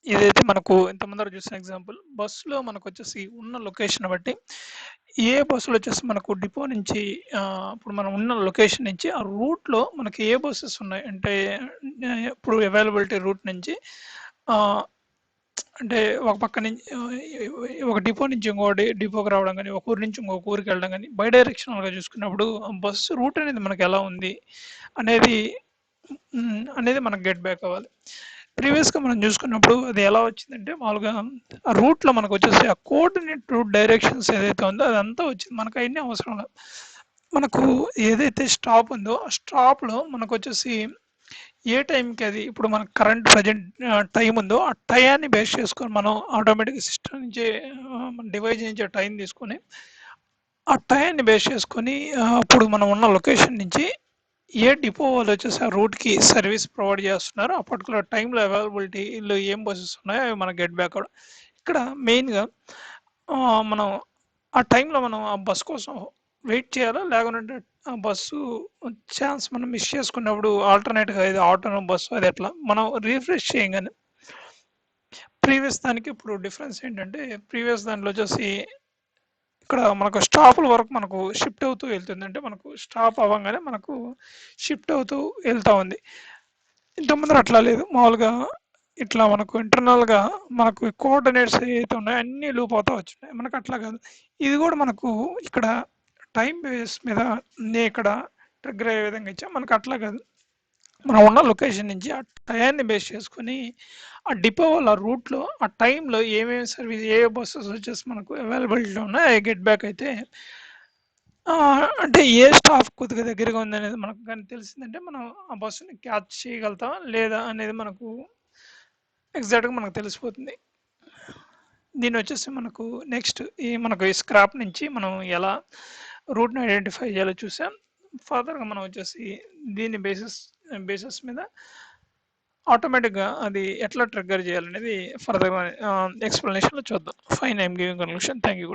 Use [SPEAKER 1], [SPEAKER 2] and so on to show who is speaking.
[SPEAKER 1] ఇదైతే మనకు ఇంత ముందర చూసిన ఎగ్జాంపుల్. బస్సులో మనకొచ్చేసి ఉన్న లొకేషన్ బట్టి, ఏ బస్సులో వచ్చేసి మనకు డిపో నుంచి ఇప్పుడు మనం ఉన్న లొకేషన్ నుంచి ఆ రూట్‌లో మనకి ఏ బసెస్ ఉన్నాయి అంటే ఇప్పుడు అవైలబిలిటీ రూట్ నుంచి ఆహ్, అంటే ఒక పక్క నుంచి ఒక డిపో నుంచి ఇంకో డిపోకి రావడం గాని, ఒక ఊరు నుంచి ఇంకొక ఊరికెళ్ళడం గాని, బై డైరెక్షనల్‌గా చూసుకున్నప్పుడు బస్సు రూట్ అనేది మనకెలా ఉంది అనేది అనేది మనకు గెట్ బ్యాక్ అవ్వాలి. ప్రీవియస్‌గా మనం చూసుకున్నప్పుడు అది ఎలా వచ్చిందంటే మామూలుగా ఆ రూట్‌లో మనకొచ్చేసి ఆ కోఆర్డినేట్ రూట్ డైరెక్షన్స్ ఏదైతే ఉందో అదంతా వచ్చింది. మనకు అయన్నీ అవసరం లేదు. మనకు ఏదైతే స్టాప్ ఉందో ఆ స్టాప్‌లో మనకొచ్చేసి ఏ టైంకి అది ఇప్పుడు మనకు కరెంట్ ప్రెజెంట్ టైం ఉందో ఆ టయాన్ని బేస్ చేసుకొని మనం ఆటోమేటిక్‌గా సిస్టమ్ నుంచి మన డివైస్ నుంచి ఆ టైం తీసుకొని ఆ టయాన్ని బేస్ చేసుకొని ఇప్పుడు మనం ఉన్న లొకేషన్ నుంచి ఏ డిపో వాళ్ళు వచ్చేసి ఆ రూట్‌కి సర్వీస్ ప్రొవైడ్ చేస్తున్నారో ఆ పర్టిక్యులర్ టైంలో అవైలబిలిటీలో ఏం బసెస్ ఉన్నాయో అవి మనకు గెట్ బ్యాక్ అవ్వడం. ఇక్కడ మెయిన్‌గా మనం ఆ టైంలో మనం ఆ బస్ కోసం వెయిట్ చేయాలా? లేకుంటే ఆ బస్సు ఛాన్స్ మనం మిస్ చేసుకున్నప్పుడు ఆల్టర్‌నేట్‌గా ఇది ఆటోనో, బస్సో అది ఎట్లా? మనం రిఫ్రెష్ చేయంగానే ప్రీవియస్ దానికి ఇప్పుడు డిఫరెన్స్ ఏంటంటే ప్రీవియస్ దాంట్లో వచ్చేసి ఇక్కడ మనకు స్టాపుల వరకు మనకు షిఫ్ట్ అవుతూ వెళ్తుంది. అంటే మనకు స్టాప్ అవ్వంగానే మనకు షిఫ్ట్ అవుతూ వెళ్తా ఉంది. ఇంతకు ముందర అట్లా లేదు. మామూలుగా ఇట్లా మనకు ఇంటర్నల్‌గా మనకు కోఆర్డినేట్స్ ఏవైతే ఉన్నాయో అన్నీ లూప్ అవుతా వచ్చున్నాయి. మనకు అట్లా కాదు. ఇది కూడా మనకు ఇక్కడ టైమ్ బేస్ మీద ఇక్కడ ట్రిగ్గర్ అయ్యే విధంగా ఇచ్చాం. మనకు అట్లా కాదు. మనం ఉన్న లొకేషన్ నుంచి ఆ టయాన్ని బేస్ చేసుకొని ఆ డిపో వాళ్ళ రూట్‌లో ఆ టైంలో ఏమేమి సర్వీస్ ఏ బసెస్ వచ్చేసి మనకు అవైలబిలిటీలో ఉన్నాయో అయి గెట్ బ్యాక్ అయితే అంటే ఏ స్టాప్ కొద్దిగా దగ్గరగా ఉందనేది మనకు గాని తెలిసిందంటే మనం ఆ బస్సుని క్యాచ్ చేయగలుగుతామా? లేదా? అనేది మనకు ఎగ్జాక్ట్‌గా మనకు తెలిసిపోతుంది. దీన్నొచ్చేసి మనకు నెక్స్ట్ మనకు ఈ స్క్రాప్ నుంచి మనం ఎలా రూట్‌ని ఐడెంటిఫై చేయాలో చూసాం. ఫర్దర్‌గా మనం వచ్చేసి దీని బేసిస్ మీద ఆటోమేటిక్‌గా అది ఎట్లా ట్రిగ్గర్ చేయాలనేది ఫర్దర్‌గా ఎక్స్‌ప్లనేషన్‌లో చూద్దాం. Fine. I am giving conclusion. Thank you.